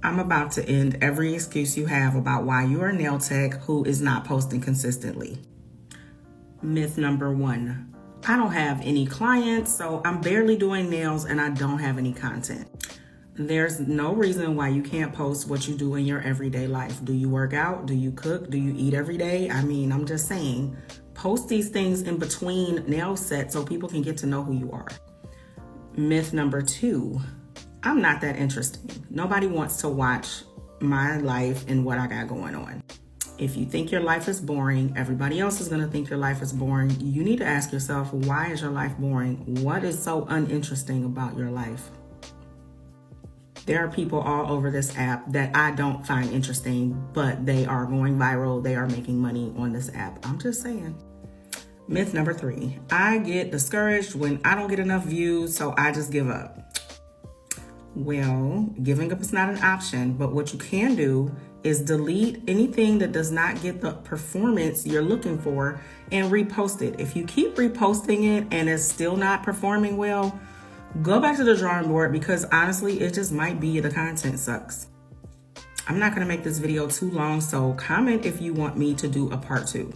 I'm about to end every excuse you have about why you are a nail tech who is not posting consistently. Myth number 1. I don't have any clients, so I'm barely doing nails and I don't have any content. There's no reason why you can't post what you do in your everyday life. Do you work out? Do you cook? Do you eat every day? I mean, I'm just saying, post these things in between nail sets so people can get to know who you are. Myth number 2. I'm not that interesting. Nobody wants to watch my life and what I got going on. If you think your life is boring, everybody else is going to think your life is boring. You need to ask yourself, why is your life boring? What is so uninteresting about your life? There are people all over this app that I don't find interesting, but they are going viral. They are making money on this app. I'm just saying. Myth number 3. I get discouraged when I don't get enough views, so I just give up. Well, giving up is not an option, but what you can do is delete anything that does not get the performance you're looking for and repost it. If you keep reposting it and it's still not performing well, go back to the drawing board, because honestly, it just might be the content sucks. I'm not going to make this video too long, so comment if you want me to do a part 2.